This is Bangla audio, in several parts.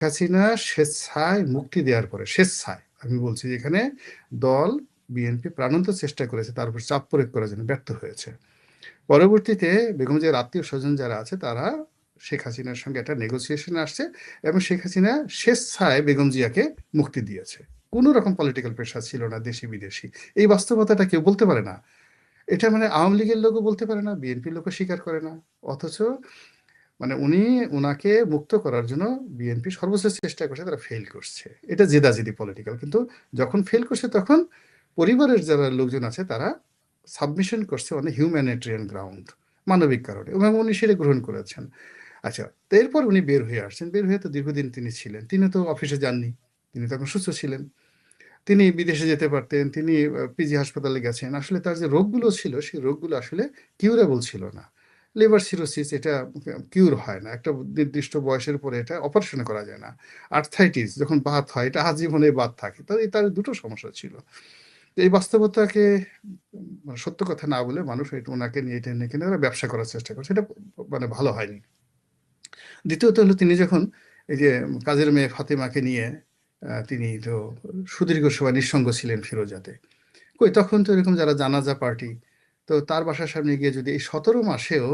হাসিনা স্বেচ্ছায় মুক্তি দেওয়ার পরে, স্বেচ্ছায় আমি বলছি, যেখানে দল বিএনপি প্রাণান্ত চেষ্টা করেছে তার উপর চাপ প্রয়োগ করার জন্য ব্যর্থ হয়েছে। পরবর্তীতে বেগম জিয়ার আত্মীয় স্বজন যারা আছে তারা শেখ হাসিনার সঙ্গে একটা নেগোসিয়েশন আসছে এবং শেখ হাসিনা স্বেচ্ছায় বেগম জিয়াকে মুক্তি দিয়েছে। কোনো রকম পলিটিক্যাল প্রেশার ছিল না দেশি বিদেশি। এই বাস্তবতাটা কেউ বলতে পারে না। এটা মানে আওয়ামী লীগের লোকও বলতে পারে না, বিএনপির লোকও স্বীকার করে না। অথচ মানে ওনাকে মুক্ত করার জন্য বিএনপি সর্বোচ্চ চেষ্টা করছে, তারা ফেল করছে। এটা জেদাজেদি পলিটিক্যাল। কিন্তু যখন ফেল করছে তখন পরিবারের যারা লোকজন আছে তারা সাবমিশন করছে অনেক হিউম্যানিটেরিয়ান গ্রাউন্ড, মানবিক কারণে, এবং উনি সেটা গ্রহণ করেছেন। আচ্ছা, তো এরপর উনি বের হয়ে আসছেন। বের হয়ে তো দীর্ঘদিন তিনি ছিলেন, তিনি তো অফিসে যাননি, তিনি তখন সুস্থ ছিলেন, তিনি বিদেশে যেতে পারতেন, তিনি পিজি হাসপাতালে গেছেন। আসলে তার যে রোগগুলো ছিল সেই রোগগুলো আসলে কিউরেবল ছিল না। লিভার সিরোসিস এটা কিউর হয় না, একটা নির্দিষ্ট বয়সের পরে এটা অপারেশন করা যায় না। আর্থাইটিস যখন বাত হয় এটা আজীবনে বাত থাকে, তার দুটো সমস্যা ছিল। এই বাস্তবতাকে সত্য কথা না বলে মানুষ ওনাকে নিয়ে টেনে কিনে ব্যবসা করার চেষ্টা করছে, এটা মানে ভালো হয়নি। দ্বিতীয়ত হলো তিনি যখন এই যে কাজের মেয়ে ফাতেমাকে নিয়ে তিনি তো সুদীর্ঘ সময় নিঃসঙ্গ ছিলেন ফিরোজাতে, কই তখন তো এরকম যারা জানাজা পার্টি, তো তার বাসার সামনে গিয়ে যদি এই 17 মাসেও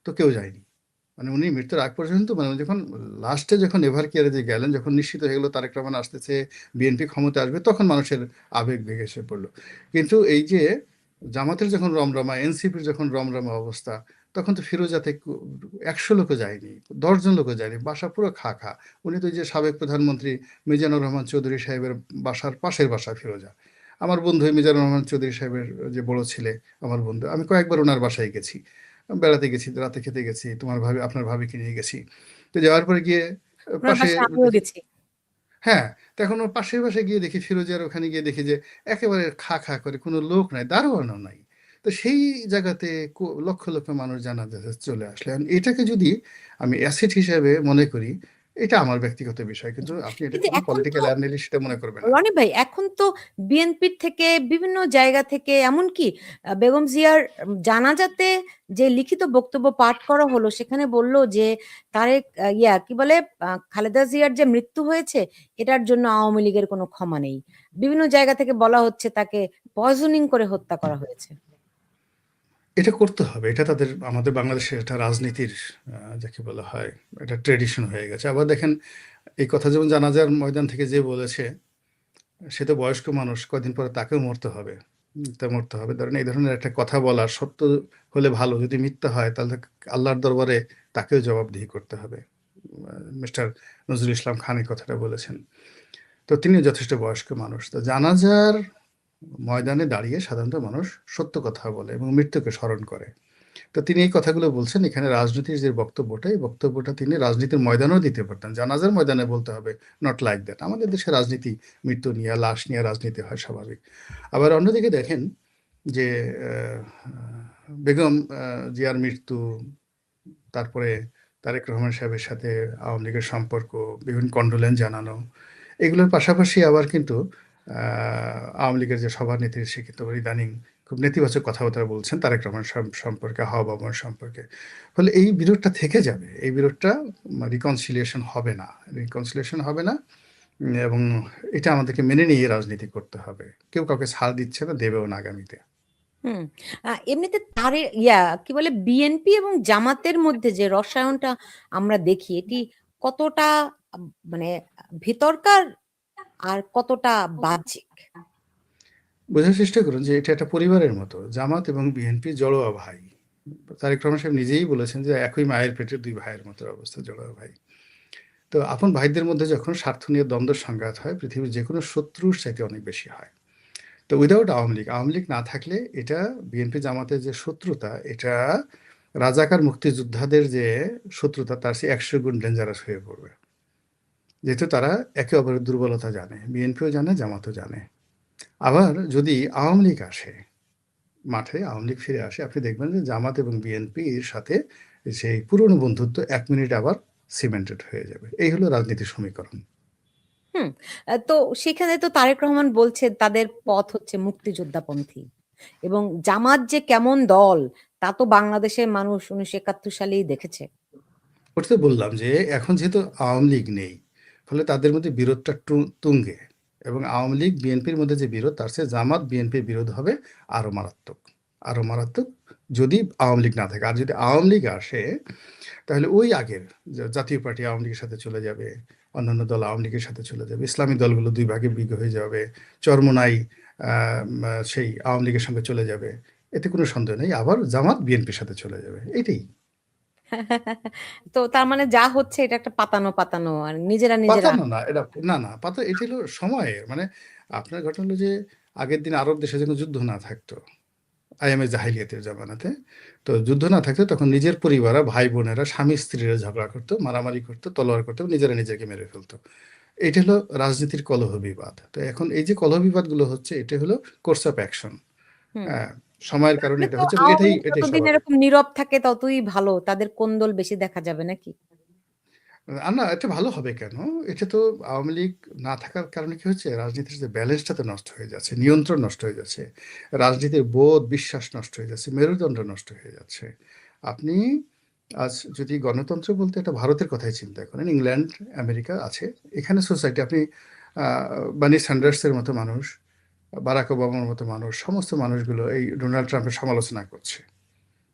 তো কেউ যায়নি। মানে উনি মৃত্যুর আগ পর্যন্ত, মানে যখন লাস্টে যখন এভার কেয়ারে যে গেলেন, যখন নিশ্চিত হয়ে গেলো তারেক রহমান আসতেছে, বিএনপি ক্ষমতা আসবে, তখন মানুষের আবেগ ভেঙে এসে পড়লো। কিন্তু এই যে জামাতের যখন রমরমা, এনসিপির যখন রমরমা অবস্থা, তখন তো ফিরোজাতে 100 লোকও যায়নি, 10 জন লোকও যায়নি, বাসা পুরো খা খা। উনি তো যে সাবেক প্রধানমন্ত্রী মিজানুর রহমান চৌধুরী সাহেবের বাসার পাশের বাসা ফিরোজা। আমার বন্ধু মিজানুর রহমান চৌধুরী সাহেবের যে বড় ছেলে, আমার বন্ধু, আমি কয়েকবার ওনার বাসায় গেছি, বেড়াতে গেছি, রাতে খেতে গেছি, আপনার ভাবিকে নিয়ে গেছি। তো যাওয়ার পরে গিয়ে ওনার পাশে, বাসায় আমিও গেছি। হ্যাঁ, তখন ওর পাশের বাসায় গিয়ে দেখি, ফিরোজার ওখানে গিয়ে দেখি যে একেবারে খা খা করে, কোনো লোক নাই, দারোয়ানও নাই। তো সেই জায়গাতে লক্ষ লক্ষ মানুষ জানাজাতে চলে আসলেন। এটাকে যদি আমি অ্যাসেট হিসেবে মনে করি, এটা আমার ব্যক্তিগত বিষয়, কিন্তু আপনি এটা কিন্তু কোনো এখন তো পলিটিক্যাল অ্যানালিস্ট সেটা মনে করবেন না। রনি ভাই, এখন তো বিএনপির থেকে বিভিন্ন জায়গা থেকে, এমনকি বেগম জিয়ার জানাজাতে যে লিখিত বক্তব্য পাঠ করা হলো, সেখানে বলল যে তারেক কি বলে, খালেদা জিয়ার যে মৃত্যু হয়েছে এটার জন্য আওয়ামী লীগের কোনো ক্ষমা নেই। বিভিন্ন জায়গা থেকে বলা হচ্ছে তাকে পয়জনিং করে হত্যা করা হয়েছে। এটা করতে হবে, এটা আমাদের বাংলাদেশের একটা রাজনীতির যাকে বলা হয় এটা ট্রেডিশন হয়ে গেছে। আবার দেখেন, এই কথা যেমন জানাজার ময়দান থেকে যে বলেছে, সে তো বয়স্ক মানুষ, কদিন পরে তাকেও মরতে হবে। তা মরতে হবে, ধরেন এই ধরনের একটা কথা বলা সত্য হলে ভালো, যদি মিথ্যা হয় তাহলে আল্লাহর দরবারে তাকেও জবাবদিহি করতে হবে। মিস্টার নজরুল ইসলাম খান এই কথাটা বলেছেন। তো তিনিও যথেষ্ট বয়স্ক মানুষ। তো জানাজার ময়দানে দাঁড়িয়ে সাধারণত মানুষ সত্য কথা বলে এবং মৃত্যুকে স্মরণ করে। তো তিনি এই কথাগুলো বলছেন, এখানে রাজনীতির যে বক্তব্যটা, এই বক্তব্যটা তিনি রাজনীতির ময়দানেও দিতে পারতেন, জানাজার ময়দানে বলতে হবে, নট লাইক দ্যাট। আমাদের দেশে রাজনীতি মৃত্যু নিয়ে, লাশ নিয়ে রাজনীতি হয় স্বাভাবিক। আবার অন্যদিকে দেখেন যে বেগম জিয়ার মৃত্যু, তারপরে তারেক রহমান সাহেবের সাথে আওয়ামী লীগের সম্পর্ক, বিভিন্ন কন্ডোলেন্স জানানো, এগুলোর পাশাপাশি আবার কিন্তু আওয়ামী লীগের যে সভানেত্রী, সে কিন্তু ইদানিং খুব নেতিবাচক কথাবার্তা বলছেন তারেক রহমান সম্পর্কে, হাওয়া সম্পর্কে। ফলে এই বিরোধটা থেকে যাবে, এই বিরোধটা রিকনসিলিয়েশন হবে না, এবং এটা আমাদেরকে মেনে নিয়ে রাজনীতি করতে হবে। কেউ কাউকে ছাড় দিচ্ছে না, দেবেও না আগামীতে। হুম। এমনিতে তার কি বলে, বিএনপি এবং জামাতের মধ্যে যে রসায়নটা আমরা দেখি, এটি কতটা মানে ভিতরকার আর কতটা বাহ্যিক? বোঝার চেষ্টা করুন যে এটা একটা পরিবারের মতো। জামাত এবং বিএনপি জড়োয়া ভাই। তারেক রহমান সাহেব নিজেই বলেছেন যে একই মায়ের পেটের দুই ভাইয়ের মতো অবস্থা, জড়োয়া ভাই। তো আপন ভাইদের মধ্যে যখন স্বার্থ নিয়ে দ্বন্দ্ব সংঘাত হয়, পৃথিবীর যে কোনো শত্রুর চাইতে অনেক বেশি হয়। তো উইদাউট আওয়ামী লীগ না থাকলে এটা বিএনপি জামাতের যে শত্রুতা, এটা রাজাকার মুক্তিযোদ্ধাদের যে শত্রুতা তার চেয়ে 100 গুণ ডেঞ্জারাস হয়ে পড়বে। যেহেতু তারা একে অপরের দুর্বলতা জানে, বিএনপিও জানে, জামাতও জানে। আবার যদি আওয়ামী লীগ আসে মাঠে, আওয়ামী লীগ ফিরে আসে, আপনি দেখবেন যে জামাত এবং বিএনপির সাথে সেই পুরনো বন্ধুত্ব 1 মিনিট আবার সিমেন্টেড হয়ে যাবে। এই হলো রাজনীতির সমীকরণ। হুম। তো সেখানে তো তারেক রহমান বলছে তাদের পথ হচ্ছে মুক্তিযোদ্ধাপন্থী, এবং জামাত যে কেমন দল তা তো বাংলাদেশের মানুষ 1971 সালেই দেখেছে। ওটা তো বললাম যে এখন যেহেতু আওয়ামী লীগ নেই, ফলে তাদের মধ্যে বিরোধটা তুঙ্গে, এবং আওয়ামী লীগ বিএনপির মধ্যে যে বিরোধ, তার চেয়ে জামাত বিএনপির বিরোধ হবে আরো মারাত্মক, আরো মারাত্মক, যদি আওয়ামী লীগ না থাকে। আর যদি আওয়ামী লীগ আসে, তাহলে ওই আগের জাতীয় পার্টি আওয়ামী লীগের সাথে চলে যাবে, অন্যান্য দল আওয়ামী লীগের সাথে চলে যাবে, ইসলামী দলগুলো দুই ভাগে বিগ হয়ে যাবে, চরমোনাই সেই আওয়ামী লীগের সঙ্গে চলে যাবে, এতে কোনো সন্দেহ নেই। আবার জামাত বিএনপির সাথে চলে যাবে, এটাই। তো তার মানে যা হচ্ছে এটা একটা পাতানো পাতানো আর নিজেরা নিজেরা। পাতানো না এটা, না না পাতা, এটা হলো সময়ের, মানে আপনার ঘটনা হলো যে আগের দিন আরব দেশে যখন যুদ্ধ না থাকতো, আইএমএ জাহিলিয়াতের জামানাতে, তো যুদ্ধ না থাকতো তখন নিজের পরিবার, ভাই বোনেরা, স্বামী স্ত্রীরা ঝগড়া করতো, মারামারি করতো, তলোয়ার করতো, নিজেরা নিজেকে মেরে ফেলতো। এটা হলো রাজনীতির কলহ বিবাদ। তো এখন এই যে কলহ বিবাদগুলো হচ্ছে, এটা হলো কোর্স অফ অ্যাকশন। হুম। হ্যাঁ, সময়ের কারণে তাহলে এটা তো হচ্ছে, এবং আওয়ামী এটাই লীগ এটাই যতদিন স্বাভাবিক। এরকম নীরব থাকে ততই ভালো, তাদের কোন্দল বেশি দেখা যাবে নাকি? আর না, এটা ভালো হবে কেন? এটা তো আওয়ামী লীগ না থাকার কারণে কি হচ্ছে, রাজনীতির যে ব্যালেন্সটা তো নষ্ট হয়ে যাচ্ছে, নিয়ন্ত্রণ নষ্ট হয়ে যাচ্ছে, রাজনীতির বোধ বিশ্বাস নষ্ট হয়ে যাচ্ছে, মেরুদণ্ড নষ্ট হয়ে যাচ্ছে। আপনি আজ যদি গণতন্ত্র বলতে এটা ভারতের কথাই চিন্তা করেন, ইংল্যান্ড, আমেরিকা আছে, এখানে সোসাইটি আপনি বার্নি স্যান্ডার্সের মতো মানুষ, বারাক ওবামার মতো মানুষ, সমস্ত মানুষগুলো এই ডোনাল্ড ট্রাম্পের সমালোচনা করছে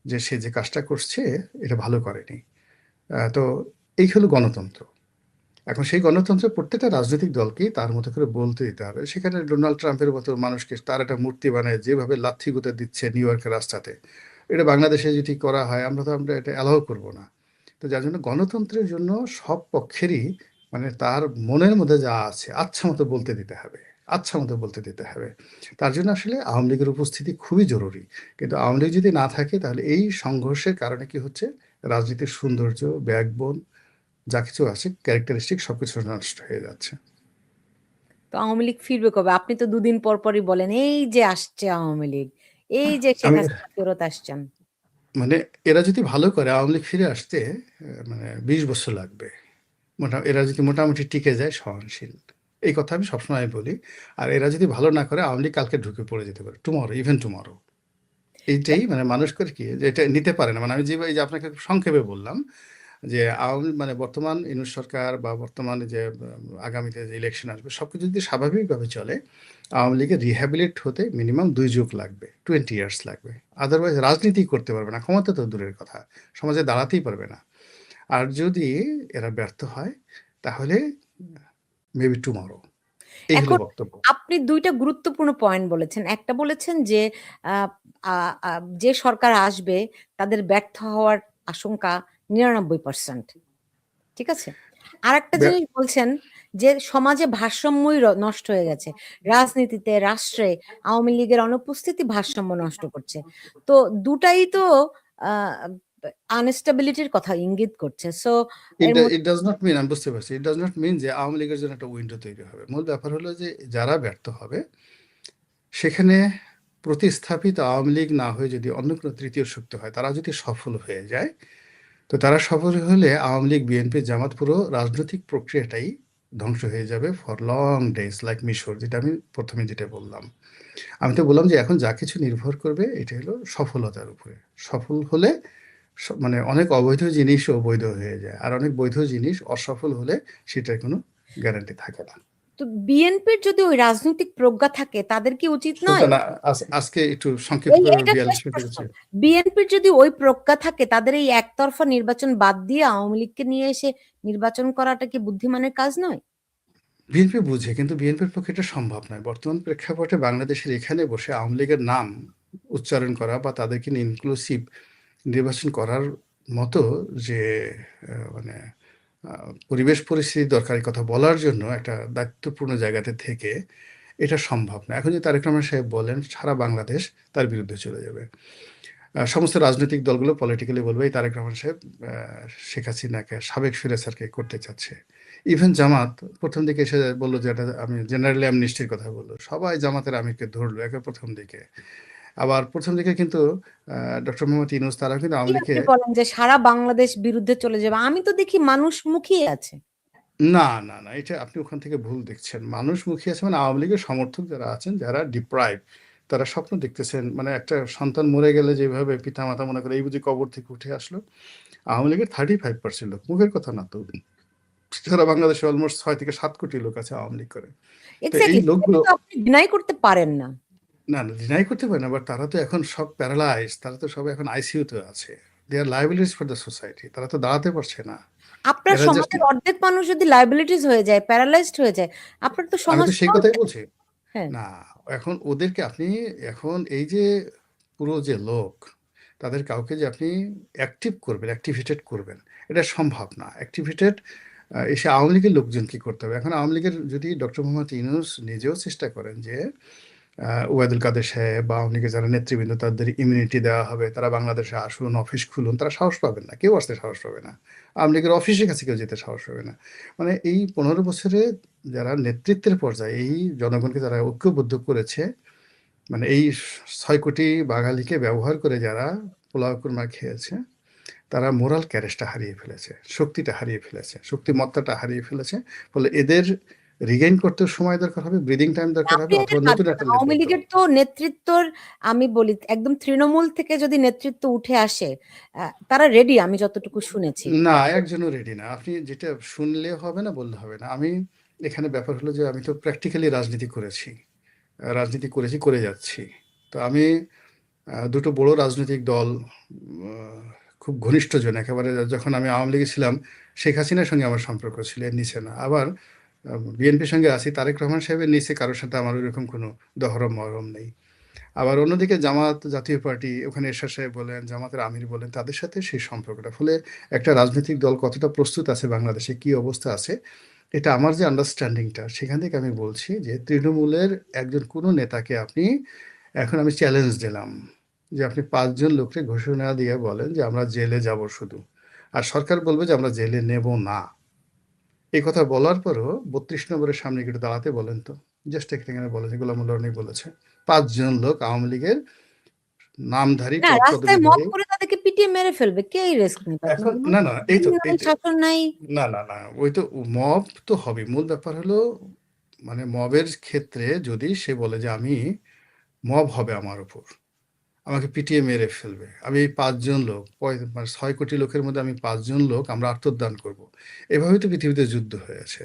যে সে যে কাজটা করছে এটা ভালো করেনি। তো এই হলো গণতন্ত্র। এখন সেই গণতন্ত্রে প্রত্যেকটা রাজনৈতিক দলকেই তার মতো করে বলতে দিতে হবে। সেখানে ডোনাল্ড ট্রাম্পের মতো মানুষকে তার একটা মূর্তি বানায় যেভাবে লাথি গুঁতে দিচ্ছে নিউ ইয়র্কের রাস্তাতে, এটা বাংলাদেশে যদি করা হয়, আমরা এটা অ্যালাউ করব না। তো যার জন্য গণতন্ত্রের জন্য সব পক্ষেরই, মানে তার মনের মধ্যে যা আছে আচ্ছা মতো বলতে দিতে হবে, আচ্ছা মতো বলতে দিতে হবে। তার জন্য আসলে আওয়ামী লীগের উপস্থিতি খুবই জরুরি। কিন্তু আওয়ামী লীগ যদি না থাকে, তাহলে এই সংঘর্ষের কারণে কি হচ্ছে, রাজনীতির সৌন্দর্য, ব্যাকবোন যা কিছু আছে, ক্যারেক্টারিস্টিক, সবকিছু নষ্ট হয়ে যাচ্ছে। তো আওয়ামী লীগ ফিরবে কবে? আপনি তো দুদিন পর পরই বলেন এই যে আসছে আওয়ামী লীগ, এই যে শেখ আমি হাসিনা ফেরত আসছেন। মানে এরা যদি ভালো করে, আওয়ামী লীগ ফিরে আসতে মানে 20 বছর লাগবে। এরা যদি মোটামুটি টিকে যায়, সহনশীল, এই কথা আমি সবসময় বলি। আর এরা যদি ভালো না করে, আওয়ামী লীগ কালকে ঢুকে পড়ে যেতে পারে, টুমরো, ইভেন টুমরো। এইটাই মানে মানুষ করে কি, যে এটা নিতে পারে না। মানে আমি এই যে আপনাকে সংক্ষেপে বললাম যে আওয়ামী, মানে বর্তমান ইউনূস সরকার বা বর্তমানে যে আগামীতে যে ইলেকশন আসবে, সবকিছু যদি স্বাভাবিকভাবে চলে, আওয়ামী লীগের রিহ্যাবিলিট হতে মিনিমাম 2 যুগ লাগবে, 20 ইয়ার্স লাগবে। আদারওয়াইজ রাজনীতি করতে পারবে না, ক্ষমতা তো দূরের কথা, সমাজে দাঁড়াতেই পারবে না। আর যদি এরা ব্যর্থ হয়, তাহলে মেবি টুমরো। এই হলো এখন বক্তব্য। আপনি ২ টা গুরুত্বপূর্ণ পয়েন্ট বলেছেন। একটা বলেছেন যে আ আ আ যে সরকার আসবে তাদের ব্যর্থ হওয়ার আশঙ্কা ৯৯%। ঠিক আছে? আরেকটা ব্য- জিনিস বলছেন যে সমাজে ভারসাম্যই নষ্ট হয়ে গেছে। রাজনীতিতে, রাষ্ট্রে আওয়ামী লীগের অনুপস্থিতি ভারসাম্য নষ্ট করছে। তো দুটাই তো আ আনস্টেবিলিটির কথা ইঙ্গিত করছে। সো এর ইট ডাজ নট মিন, আমি বুঝতে পারছি, ইট ডাজ নট মিন যে আওয়ামী লীগের জন্য একটা উইন্ডো তৈরি হবে। মূল ব্যাপার হলো যে যারা ব্যর্থ হবে, সেখানে প্রতিস্থাপিত আওয়ামী লীগ না হয়ে যদি অন্য কোনো তৃতীয় শক্তি হয়, তারা যদি সফল হয়ে যায়, তো তারা সফল হলে আওয়ামী লীগ, বিএনপি, জামাত, পুরো রাজনৈতিক প্রক্রিয়াটাই ধ্বংস হয়ে যাবে ফর লং ডেজ, লাইক মিশর, যেটা আমি প্রথমে যেটা বললাম। আমি তো বললাম যে এখন যা কিছু নির্ভর করবে এটা হলো সফলতার উপরে। সফল হলে মানে অনেক অবৈধ জিনিসও বৈধ হয়ে যায়, আর অনেক বৈধ জিনিস অসফল হলে সেটার কোনো গ্যারান্টি থাকে না। তো বিএনপির যদি ওই রাজনৈতিক প্রজ্ঞা থাকে তাদের কি উচিত নয়? সুলতান, আজকে একটু সংক্ষিপ্ত করে এইটা শেষ 42 মিনিট প্রশ্ন। হয়েছে। বিএনপির যদি ওই প্রজ্ঞা থাকে তাদের এই একতরফা নির্বাচন বাদ দিয়ে আওয়ামী লীগকে নিয়ে এসে নির্বাচন করাটা কি বুদ্ধিমানের কাজ নয়? বিএনপি বুঝে, কিন্তু বিএনপির পক্ষে এটা সম্ভব নয়। বর্তমান প্রেক্ষাপটে বাংলাদেশের এখানে বসে আওয়ামী লীগের নাম উচ্চারণ করা বা তাদেরকে নিয়ে ইনক্লুসিভ নির্বাচন করার মতো যে মানে পরিবেশ পরিস্থিতি দরকারি কথা বলার জন্য একটা দায়িত্বপূর্ণ জায়গাতে থেকে এটা সম্ভব না। এখন যদি তারেক রহমান সাহেব বলেন, সারা বাংলাদেশ তার বিরুদ্ধে চলে যাবে। সমস্ত রাজনৈতিক দলগুলো পলিটিক্যালি বলবে এই তারেক রহমান সাহেব শেখ হাসিনাকে, সাবেক স্বৈরাচারকে করতে চাচ্ছে। ইভেন জামাত প্রথম দিকে এসে বললো যে এটা, আমি জেনারেলি অ্যামনিস্টির কথা বললো, সবাই জামাতের আমিরকে ধরলো একে প্রথম দিকে। আবার প্রথম দিকে কিন্তু ডক্টর মোহাম্মদ ইউনূস, তারাও কিন্তু কি আওয়ামী লীগকে, আপনি বলেন যে সারা বাংলাদেশ বিরুদ্ধে চলে যাবে? আমি তো দেখি মানুষ মুখিয়ে আছে। না না না, এটা আপনি ওখান থেকে ভুল দেখছেন। মানুষ মুখিয়ে আছে মানে আওয়ামী লীগের সমর্থক যারা আছেন, যারা ডিপ্রাইভ, তারা স্বপ্ন দেখতেছেন। মানে একটা সন্তান মরে গেলে যেভাবে পিতা মাতা মনে করে এই বুঝি কবর থেকে উঠে আসলো, আওয়ামী লীগের 35% লোক, মুখের কথা না তো, সারা বাংলাদেশে অলমোস্ট ৬ থেকে ৭ কোটি লোক আছে আওয়ামী লীগ করে। তো এই এক্স্যাক্টলি, লোকগুলো সেটা তো আপনি ডিনাই করতে পারেন না। না, ডিনাই করতে পারে না, বাট তারা তো এখন সব প্যারালাইজড, তারা তো সবাই এখন আইসিইউতে আছে। দে আর লায়াবিলিটিস ফর দ্য সোসাইটি। তারা তো দাঁড়াতে পারছে না। আপনার এরা জাস্ট সমাজের অর্ধেক মানুষ যদি লায়াবিলিটিস হয়ে যায়, প্যারালাইজড হয়ে যায়, আপনার তো আমি সমাজ তো সেই কথাই চলবে। বলছি। হ্যাঁ। না, এখন ওদেরকে আপনি এখন এই যে পুরো যে লোক, তাদের কাউকে যে আপনি অ্যাক্টিভ করবেন, অ্যাক্টিভেটেড করবেন, এটা সম্ভব না। অ্যাক্টিভেটেড এসে আওয়ামী লীগের লোকজন কি করতে হবে? এখন আওয়ামী লীগের যদি ডক্টর মোহাম্মদ ইউনূস নিজেও চেষ্টা করেন যে ওবায়দুল কাদের সাহেব বা আওয়ামী লীগের যারা নেতৃবৃন্দ তাদের ইমিউনিটি দেওয়া হবে, তারা বাংলাদেশে আসুন, অফিস খুলুন, তারা সাহস পাবেন না, কেউ আসতে সাহস পাবে না। আওয়ামী লীগের অফিসের কাছে কেউ যেতে সাহস পাবে না। মানে এই ১৫ বছরে যারা নেতৃত্বের পর্যায়ে এই জনগণকে যারা ঐক্যবদ্ধ করেছে, মানে এই ৬ কোটি বাঙালিকে ব্যবহার করে যারা পোলাও কুরমা খেয়েছে, তারা মোরাল ক্যারেজটা হারিয়ে ফেলেছে, শক্তিটা হারিয়ে ফেলেছে, শক্তিমত্তাটা হারিয়ে ফেলেছে। ফলে এদের রিগেইন করতেও সময় দরকার হবে, ব্রিদিং টাইম দরকার হবে, আপনি অথবা কাজ নতুন করেন। একটা আওয়ামী নেতৃত্ব। লীগের তো নেতৃত্বর, আমি বলি একদম তৃণমূল থেকে যদি নেতৃত্ব উঠে আসে, তারা রেডি, আমি যতটুকু শুনেছি। না, একজনও রেডি না। আপনি যেটা শুনলে হবে না, বললে হবে না। আমি এখানে ব্যাপার হলো যে আমি তো প্র্যাকটিক্যালি রাজনীতি করেছি, রাজনীতি করেছি, করে যাচ্ছি। তো আমি দুটো বড় রাজনৈতিক দল খুব ঘনিষ্ঠজন, একেবারে যখন আমি আওয়ামী লীগে ছিলাম শেখ হাসিনার সঙ্গে আমার সম্পর্ক ছিল, এর নিচে না। আবার বিএনপির সঙ্গে আছি, তারেক রহমান সাহেবের নিচে কারোর সাথে আমার ওইরকম কোনো দহরম মহরম নেই। আবার অন্যদিকে জামাত জাতীয় পার্টি, ওখানে এরশাদ সাহেব বলেন, জামাতের আমির বলেন, তাদের সাথে সেই সম্পর্কটা। ফলে একটা রাজনৈতিক দল কতটা প্রস্তুত আছে, বাংলাদেশে কি অবস্থা আছে, এটা আমার যে আন্ডারস্ট্যান্ডিংটা, সেখান থেকে আমি বলছি যে তৃণমূলের একজন কোনো নেতাকে আপনি, এখন আমি চ্যালেঞ্জ দিলাম যে আপনি ৫ জন লোককে ঘোষণা দিয়ে বলেন যে আমরা জেলে যাব শুধু, আর সরকার বলবে যে আমরা জেলে নেব না। এই কথা বলার পরও ৩২ নম্বরের সামনে একটু দাঁড়াতে বলেন তো। জাস্ট এখানে বলেছে, গোলাম মোল্লা অনেক বলেছে, ৫ জন লোক আওয়ামী লীগের নামধারী না, পদ রাস্তায় মব পদবীধারী। করে তাদেরকে পিটিয়ে মেরে ফেলবে, কে রিস্ক নেবে? আপনার এখন বলুন। না, না, এই আইন তো নাই, শাসন নাই। না, না, না, ওই তো মব তো হবে। মূল ব্যাপার হলো, মানে মবের ক্ষেত্রে যদি সে বলে যে আমি, মব হবে আমার উপর, আমাকে পিটিয়ে মেরে ফেলবে, আমি এই ৫ জন লোক, মানে ৬ কোটি লোকের মধ্যে আমি ৫ জন লোক আমরা আত্মদান করব, এভাবেই তো পৃথিবীতে যুদ্ধ হয়েছে।